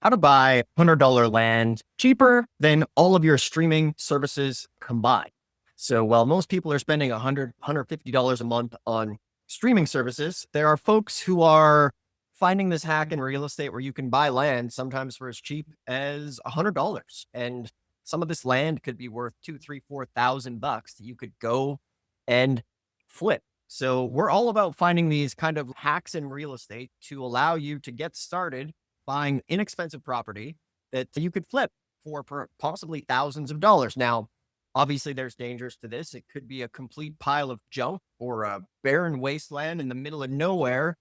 how to buy $100 land cheaper than all of your streaming services combined. So while most people are spending $150 a month on streaming services, there are folks who are finding this hack in real estate where you can buy land sometimes for as cheap as $100. And some of this land could be worth 2, 3, 4,000 bucks that you could go and flip. So we're all about finding these kind of hacks in real estate to allow you to get started buying inexpensive property that you could flip for possibly thousands of dollars. Now, obviously, there's dangers to this. It could be a complete pile of junk or a barren wasteland in the middle of nowhere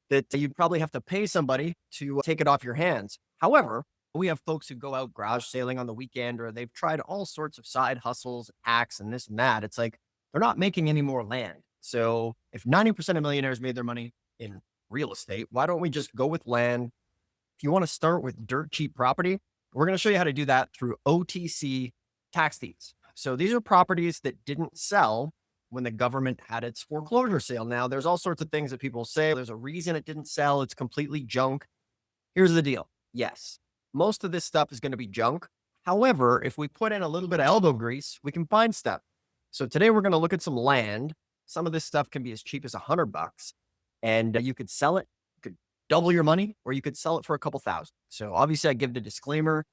that you'd probably have to pay somebody to take it off your hands. However, we have folks who go out garage sailing on the weekend, or they've tried all sorts of side hustles, hacks, and this and that. It's like they're not making any more land. So if 90% of millionaires made their money in real estate, why don't we just go with land? If you want to start with dirt cheap property, we're going to show you how to do that through OTC tax deeds. So these are properties that didn't sell when the government had its foreclosure sale. Now, there's all sorts of things that people say. There's a reason it didn't sell. It's completely junk. Here's the deal. Yes, most of this stuff is going to be junk. However, if we put in a little bit of elbow grease, we can find stuff. So today we're going to look at some land. Some of this stuff can be as cheap as $100, and you could sell it. You could double your money, or you could sell it for a couple thousand. So obviously I give the disclaimer,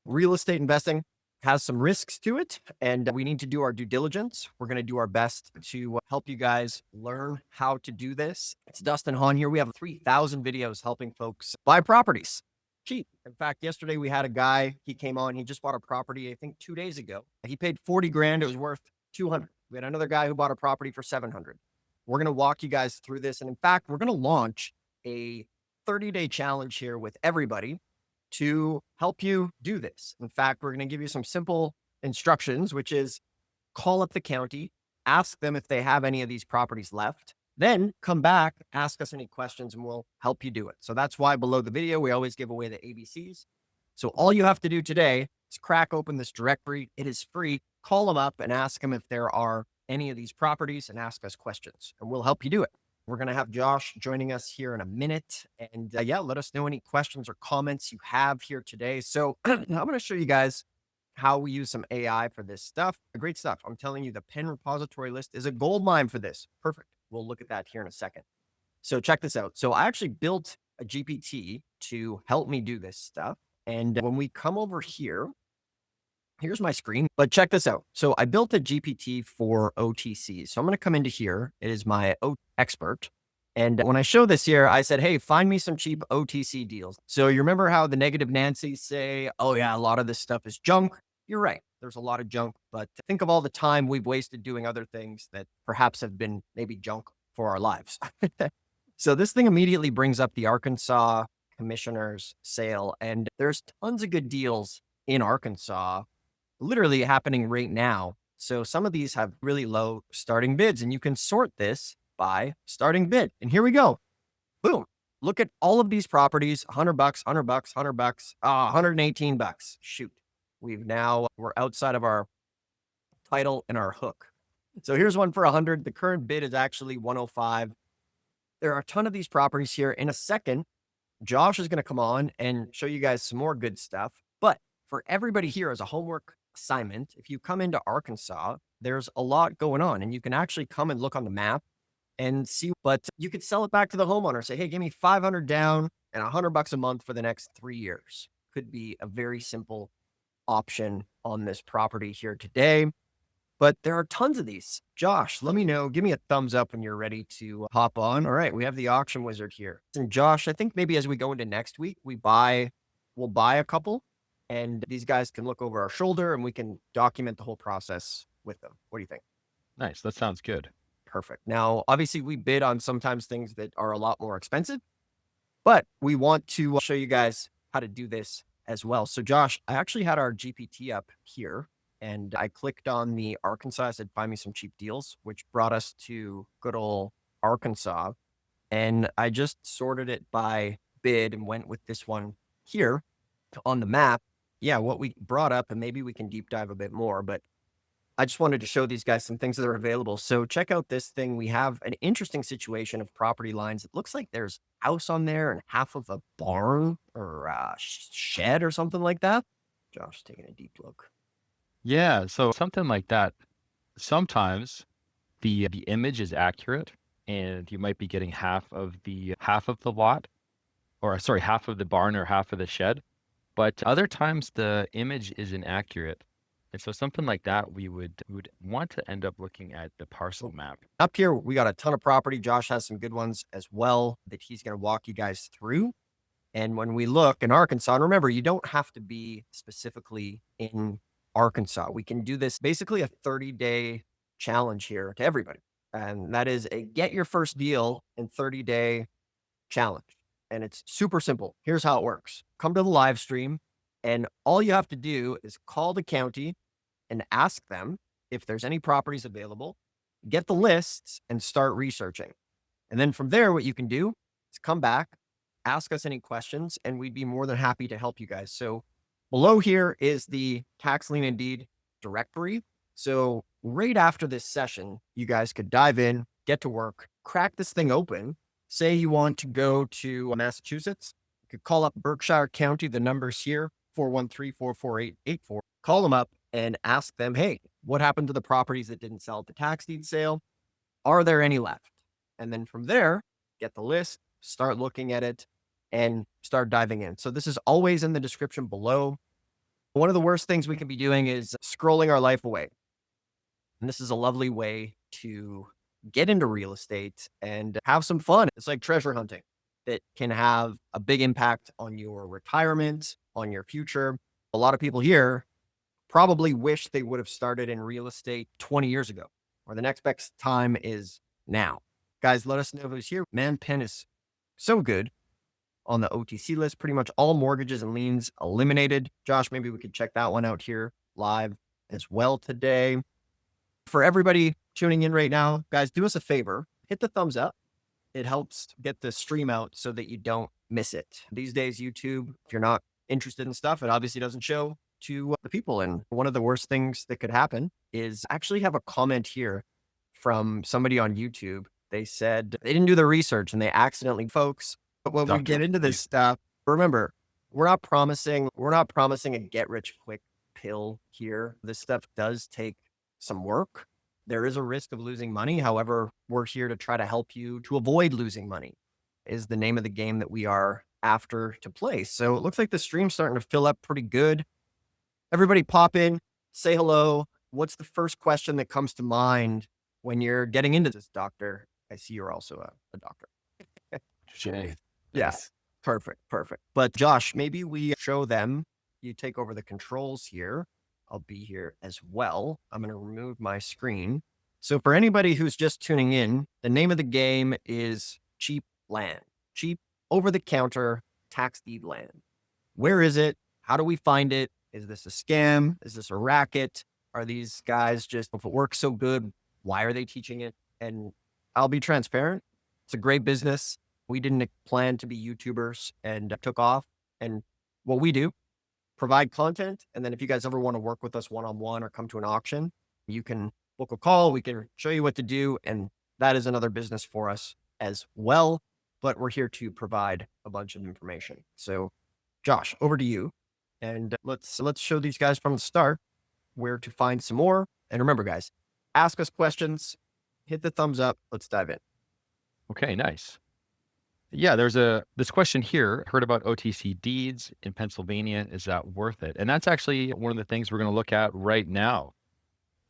real estate investing has some risks to it, and we need to do our due diligence. We're going to do our best to help you guys learn how to do this. It's Dustin Hahn here. We have 3,000 videos helping folks buy properties cheap. In fact, yesterday we had a guy, he came on, he just bought a property, I think 2 days ago. He paid 40 grand. It was worth 200. We had another guy who bought a property for 700. We're going to walk you guys through this. And in fact, we're going to launch a 30-day challenge here with everybody to help you do this. In fact, we're going to give you some simple instructions, which is call up the county, ask them if they have any of these properties left, then come back, ask us any questions, and we'll help you do it. So that's why below the video, we always give away the ABCs. So all you have to do today is crack open this directory. It is free. Call them up and ask them if there are any of these properties and ask us questions, and we'll help you do it. We're going to have Josh joining us here in a minute. And yeah, let us know any questions or comments you have here today. So I'm going to show you guys how we use some AI for this stuff. Great stuff. I'm telling you, the pen repository list is a gold mine for this. Perfect. We'll look at that here in a second. So check this out. So I actually built a GPT to help me do this stuff. And when we come over here, here's my screen, but check this out. So I built a GPT for OTC. So I'm going to come into here. It is my expert. And when I show this here, I said, hey, find me some cheap OTC deals. So you remember how the negative Nancy's say, oh yeah, a lot of this stuff is junk. You're right. There's a lot of junk, but think of all the time we've wasted doing other things that perhaps have been maybe junk for our lives. So this thing immediately brings up the Arkansas commissioner's sale. And there's tons of good deals in Arkansas literally happening right now. So some of these have really low starting bids, and you can sort this by starting bid. And here we go. Boom. Look at all of these properties, $100, $100, $100, $118. Shoot. We're outside of our title and our hook. So here's one for 100. The current bid is actually 105. There are a ton of these properties here. In a second, Josh is going to come on and show you guys some more good stuff. But for everybody here as a homework assignment, if you come into Arkansas, there's a lot going on, and you can actually come and look on the map and see, but you could sell it back to the homeowner. Say, hey, give me 500 down and $100 a month for the next 3 years. Could be a very simple option on this property here today, but there are tons of these. Josh, let me know. Give me a thumbs up when you're ready to hop on. All right. We have the auction wizard here. And Josh, I think maybe as we go into next week, we'll buy a couple, and these guys can look over our shoulder and we can document the whole process with them. What do you think? Nice. That sounds good. Perfect. Now, obviously we bid on sometimes things that are a lot more expensive, but we want to show you guys how to do this as well. So Josh, I actually had our GPT up here, and I clicked on the Arkansas. I said, find me some cheap deals, which brought us to good old Arkansas. And I just sorted it by bid and went with this one here on the map. Yeah, what we brought up, and maybe we can deep dive a bit more, but I just wanted to show these guys some things that are available. So check out this thing. We have an interesting situation of property lines. It looks like there's house on there and half of a barn or a shed or something like that. Josh taking a deep look. Yeah. So something like that. Sometimes the image is accurate and you might be getting half of the lot, or sorry, half of the barn or half of the shed. But other times the image is inaccurate. And so something like that, we would want to end up looking at the parcel map. Up here, we got a ton of property. Josh has some good ones as well that he's going to walk you guys through. And when we look in Arkansas, and remember, you don't have to be specifically in Arkansas. We can do this basically a 30-day challenge here to everybody. And that is a get your first deal in 30-day challenge. And it's super simple. Here's how it works. Come to the live stream, and all you have to do is call the county and ask them if there's any properties available, get the lists, and start researching. And then from there, what you can do is come back, ask us any questions, and we'd be more than happy to help you guys. So below here is the Tax Lien Deed directory. So right after this session, you guys could dive in, get to work, crack this thing open. Say you want to go to Massachusetts, you could call up Berkshire County. The number's here, 413-448-84. Call them up and ask them, hey, what happened to the properties that didn't sell at the tax deed sale? Are there any left? And then from there, get the list, start looking at it, and start diving in. So this is always in the description below. One of the worst things we can be doing is scrolling our life away. And this is a lovely way to get into real estate and have some fun. It's like treasure hunting that can have a big impact on your retirement, on your future. A lot of people here probably wish they would have started in real estate 20 years ago, or the next best time is now. Guys, let us know who's here. Man, Penn is so good on the OTC list. Pretty much all mortgages and liens eliminated. Josh, maybe we could check that one out here live as well today. For everybody tuning in right now, guys, do us a favor. Hit the thumbs up. It helps get the stream out so that you don't miss it. These days, YouTube, if you're not interested in stuff, it obviously doesn't show to the people. And one of the worst things that could happen is actually have a comment here from somebody on YouTube. They said they didn't do the research and they accidentally, folks. But when we get into this stuff, remember, we're not promising a get rich quick pill here. This stuff does take some work. There is a risk of losing money. However, we're here to try to help you to avoid losing money is the name of the game that we are after to play. So it looks like the stream's starting to fill up pretty good. Everybody pop in, say hello. What's the first question that comes to mind when you're getting into this, doctor? I see you're also a doctor. Jay. Yes. Perfect. But Josh, maybe we show them, you take over the controls here. I'll be here as well. I'm going to remove my screen. So for anybody who's just tuning in, the name of the game is cheap land, cheap over the counter tax deed land. Where is it? How do we find it? Is this a scam? Is this a racket? Are these guys just, if it works so good, why are they teaching it? And I'll be transparent. It's a great business. We didn't plan to be YouTubers and took off. And what we do, provide content. And then if you guys ever want to work with us one-on-one or come to an auction, you can book a call. We can show you what to do. And that is another business for us as well. But we're here to provide a bunch of information. So Josh, over to you. And let's show these guys from the start where to find some more. And remember, guys, ask us questions, hit the thumbs up. Let's dive in. Okay, nice. Yeah, there's this question here. Heard about OTC deeds in Pennsylvania. Is that worth it? And that's actually one of the things we're going to look at right now.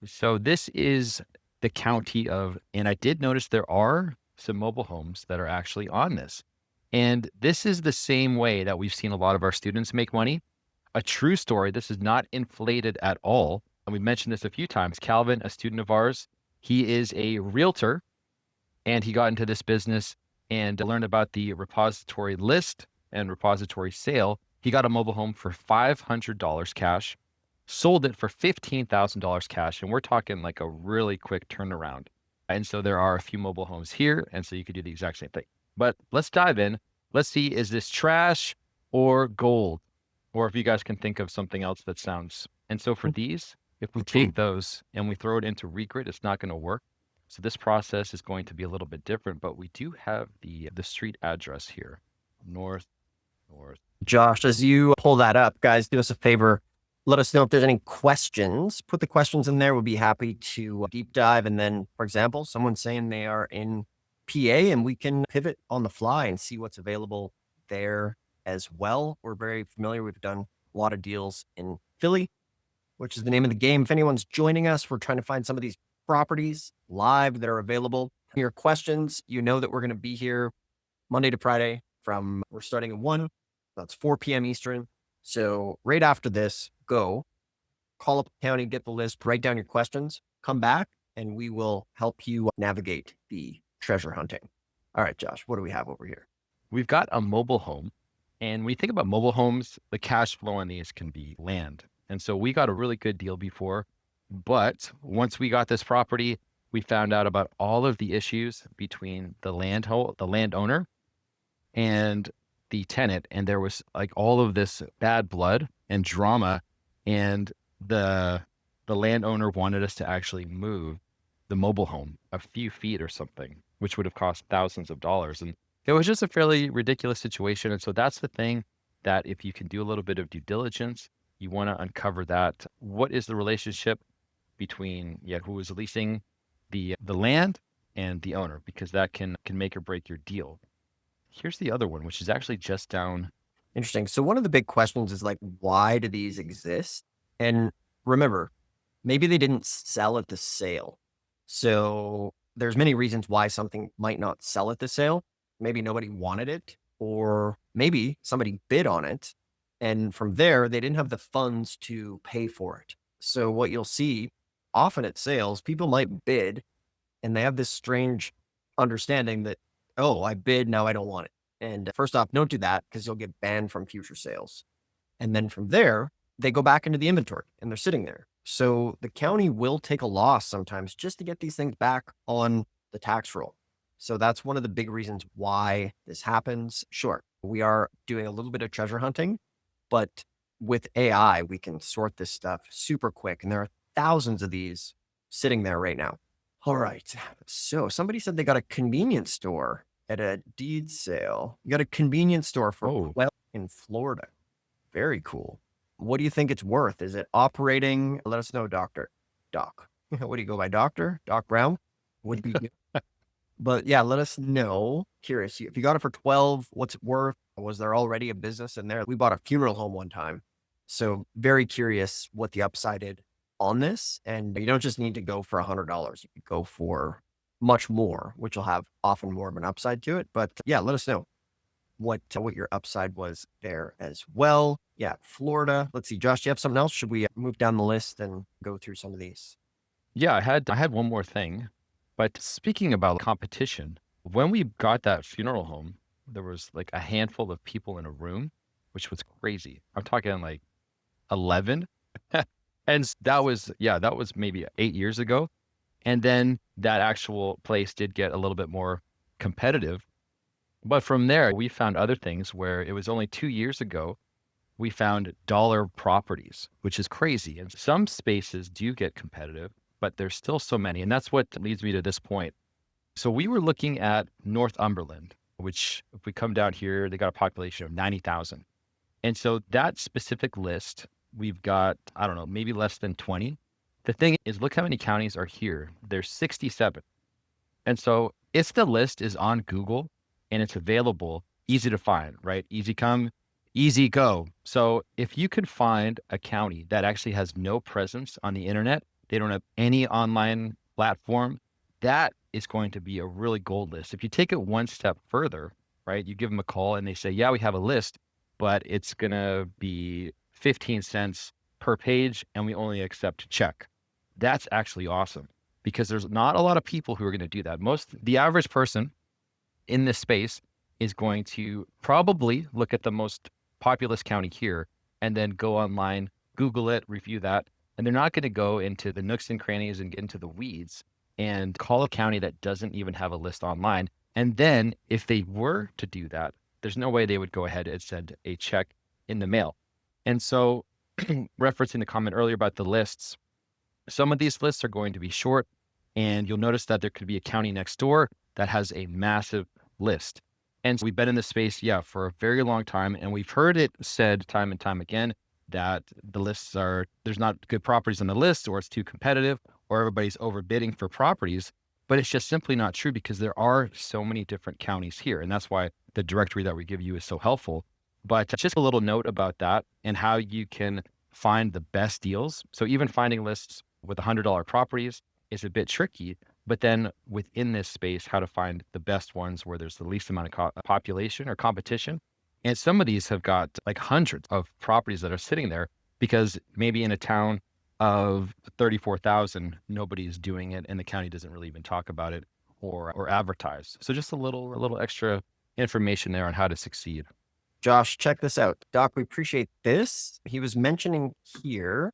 So this is the county of, and I did notice there are some mobile homes that are actually on this. And this is the same way that we've seen a lot of our students make money. A true story. This is not inflated at all. And we mentioned this a few times. Calvin, a student of ours, he is a realtor and he got into this business and learned about the repository list and repository sale. He got a mobile home for $500 cash, sold it for $15,000 cash. And we're talking like a really quick turnaround. And so there are a few mobile homes here. And so you could do the exact same thing. But let's dive in. Let's see, is this trash or gold? Or if you guys can think of something else that sounds. And so for these, if we take those and we throw it into Regrid, it's not going to work. So this process is going to be a little bit different, but we do have the street address here. North, north. Josh, as you pull that up, guys, do us a favor. Let us know if there's any questions. Put the questions in there. We'll be happy to deep dive. And then, for example, someone's saying they are in PA and we can pivot on the fly and see what's available there as well. We're very familiar. We've done a lot of deals in Philly, which is the name of the game. If anyone's joining us, we're trying to find some of these properties live that are available. Your questions, you know that we're going to be here Monday to Friday we're starting at 1. That's 4 p.m. Eastern. So right after this, go call up the county, get the list, write down your questions, come back, and we will help you navigate the treasure hunting. All right, Josh, what do we have over here? We've got a mobile home. And when you think about mobile homes, the cash flow on these can be land. And so we got a really good deal before. But once we got this property, we found out about all of the issues between the landowner and the tenant. And there was like all of this bad blood and drama. And the landowner wanted us to actually move the mobile home a few feet or something, which would have cost thousands of dollars. And it was just a fairly ridiculous situation. And so that's the thing, that if you can do a little bit of due diligence, you want to uncover that. What is the relationship between who is leasing the land and the owner, because that can make or break your deal. Here's the other one, which is actually just down. Interesting. So one of the big questions is like, why do these exist? And remember, maybe they didn't sell at the sale. So there's many reasons why something might not sell at the sale. Maybe nobody wanted it, or maybe somebody bid on it. And from there, they didn't have the funds to pay for it. So what you'll see often at sales, people might bid and they have this strange understanding that, oh, I bid, now I don't want it. And first off, don't do that because you'll get banned from future sales. And then from there, they go back into the inventory and they're sitting there. So the county will take a loss sometimes just to get these things back on the tax roll. So that's one of the big reasons why this happens. Sure, we are doing a little bit of treasure hunting, but with AI, we can sort this stuff super quick. And there are thousands of these sitting there right now. All right. So somebody said they got a convenience store at a deed sale. You got a convenience store for in Florida. Very cool. What do you think it's worth? Is it operating? Let us know, Doctor. Doc. What do you go by, Doctor? Doc Brown? Would be good. But yeah, let us know. Curious. If you got it for 12, what's it worth? Was there already a business in there? We bought a funeral home one time. So very curious what the upside is on this. And you don't just need to go for $100. You could go for much more, which will have often more of an upside to it. But yeah, let us know what your upside was there as well. Yeah, Florida. Let's see, Josh, do you have something else? Should we move down the list and go through some of these? Yeah, I had one more thing. But speaking about competition, when we got that funeral home, there was like a handful of people in a room, which was crazy. I'm talking like 11. And that was maybe 8 years ago. And then that actual place did get a little bit more competitive. But from there, we found other things where it was only 2 years ago, we found dollar properties, which is crazy. And some spaces do get competitive, but there's still so many. And that's what leads me to this point. So we were looking at Northumberland, which if we come down here, they got a population of 90,000. And so that specific list, we've got, I don't know, maybe less than 20. The thing is, look how many counties are here. There's 67. And so if the list is on Google and it's available, easy to find, right? Easy come, easy go. So if you can find a county that actually has no presence on the internet, they don't have any online platform, that is going to be a really gold list. If you take it one step further, right? You give them a call and they say, yeah, we have a list, but it's going to be 15 cents per page and we only accept check. That's actually awesome because there's not a lot of people who are going to do that. The average person in this space is going to probably look at the most populous county here and then go online, Google it, review that. And they're not going to go into the nooks and crannies and get into the weeds and call a county that doesn't even have a list online. And then if they were to do that, there's no way they would go ahead and send a check in the mail. And so referencing the comment earlier about the lists, some of these lists are going to be short And you'll notice that there could be a county next door that has a massive list. And we've been in this space, for a very long time. And we've heard it said time and time again that there's not good properties on the list, or it's too competitive, or everybody's overbidding for properties. But it's just simply not true, because there are so many different counties here. And that's why the directory that we give you is so helpful. But just a little note about that and how you can find the best deals. So even finding lists with $100 properties is a bit tricky, but then within this space, how to find the best ones where there's the least amount of population or competition. And some of these have got like hundreds of properties that are sitting there, because maybe in a town of 34,000, nobody's doing it and the county doesn't really even talk about it or advertise. So just a little extra information there on how to succeed. Josh, check this out. Doc, we appreciate this. He was mentioning here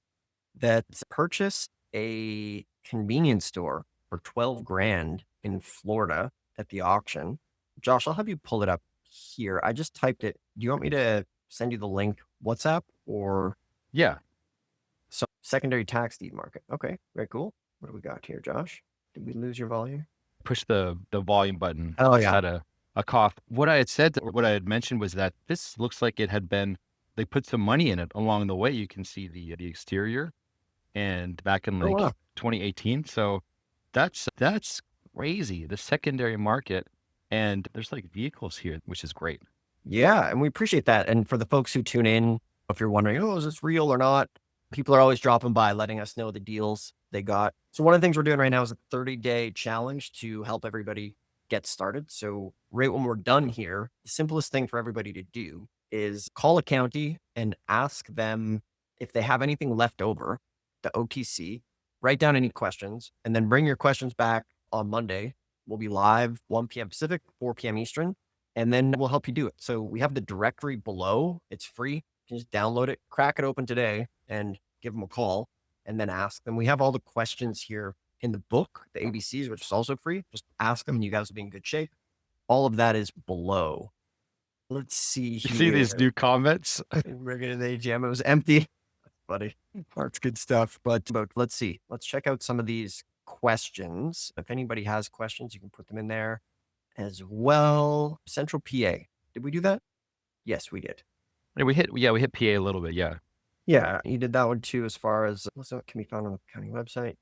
that purchased a convenience store for 12 grand in Florida at the auction. Josh, I'll have you pull it up here. I just typed it. Do you want me to send you the link WhatsApp or? Yeah. So secondary tax deed market. Okay, very cool. What do we got here, Josh? Did we lose your volume? Push the volume button. Oh, Just yeah. had a cough. What I had mentioned was that this looks like it had been, they put some money in it along the way. You can see the exterior, and back in Oh, like wow. 2018. So that's crazy. The secondary market, and there's like vehicles here, which is great. Yeah, and we appreciate that. And for the folks who tune in, if you're wondering, oh, is this real or not? People are always dropping by, letting us know the deals they got. So one of the things we're doing right now is a 30-day challenge to help everybody get started. So right when we're done here, the simplest thing for everybody to do is call a county and ask them if they have anything left over, the OTC, write down any questions, and then bring your questions back on Monday. We'll be live 1 p.m. Pacific, 4 p.m. Eastern, and then we'll help you do it. So we have the directory below. It's free. You can just download it, crack it open today, and give them a call and then ask them. We have all the questions here in the book, the ABCs, which is also free. Just ask them and you guys will be in good shape. All of that is below. Let's see You here. see these new comments? Regular AGM, it was empty. Buddy, that's good stuff. But let's see. Let's check out some of these questions. If anybody has questions, you can put them in there as well. Central PA. Did we do that? Yes, we did. We hit PA a little bit. Yeah. Yeah, you did that one too, as far as what can be found on the county website.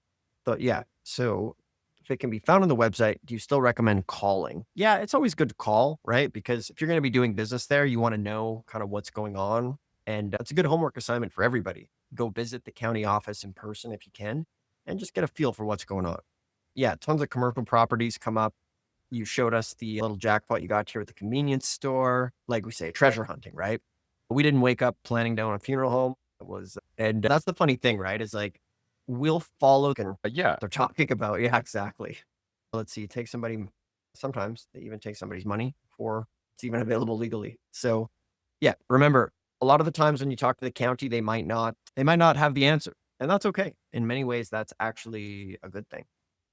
But yeah, so if it can be found on the website, do you still recommend calling? Yeah, it's always good to call, right? Because if you're going to be doing business there, you want to know kind of what's going on. And it's a good homework assignment for everybody. Go visit the county office in person if you can, and just get a feel for what's going on. Yeah, tons of commercial properties come up. You showed us the little jackpot you got here at the convenience store. Like we say, treasure hunting, right? We didn't wake up planning down a funeral home. And that's the funny thing, right? Is like, we'll follow and Yeah. they're talking about. Yeah, exactly. Let's see, sometimes they even take somebody's money before it's even available legally. So yeah, remember, a lot of the times when you talk to the county, they might not have the answer, and that's okay. In many ways, that's actually a good thing.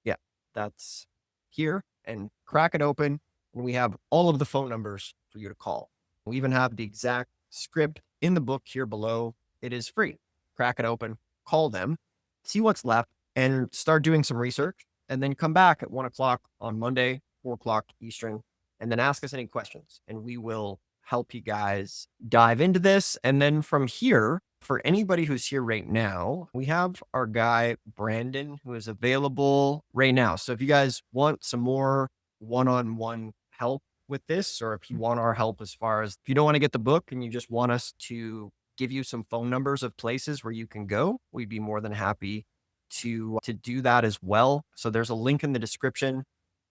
Yeah, that's here, and crack it open. And we have all of the phone numbers for you to call. We even have the exact script in the book here below. It is free. Crack it open, call them, see what's left, and start doing some research. And then come back at 1 o'clock on Monday, 4 o'clock Eastern, and then ask us any questions. And we will help you guys dive into this. And then from here, for anybody who's here right now, we have our guy, Brandon, who is available right now. So if you guys want some more one-on-one help with this, or if you want our help as far as if you don't want to get the book and you just want us to give you some phone numbers of places where you can go, we'd be more than happy to do that as well. So there's a link in the description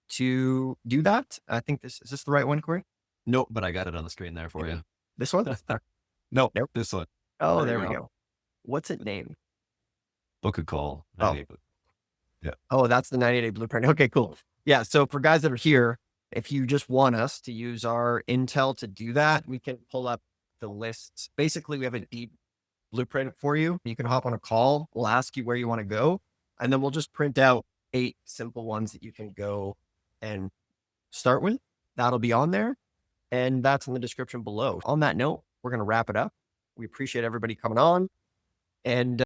to do that. I think is this the right one, Corey? Nope, but I got it on the screen there for you. This one? Nope, Nope. this one. Oh, There there you we go. go. What's it named? Book a call. Oh. 98. Oh, that's the 90-day blueprint. Okay, cool. Yeah. So for guys that are here, if you just want us to use our intel to do that, we can pull up the lists. Basically, we have a deep blueprint for you. You can hop on a call. We'll ask you where you want to go, and then we'll just print out 8 simple ones that you can go and start with. That'll be on there, and that's in the description below. On that note, we're going to wrap it up. We appreciate everybody coming on, and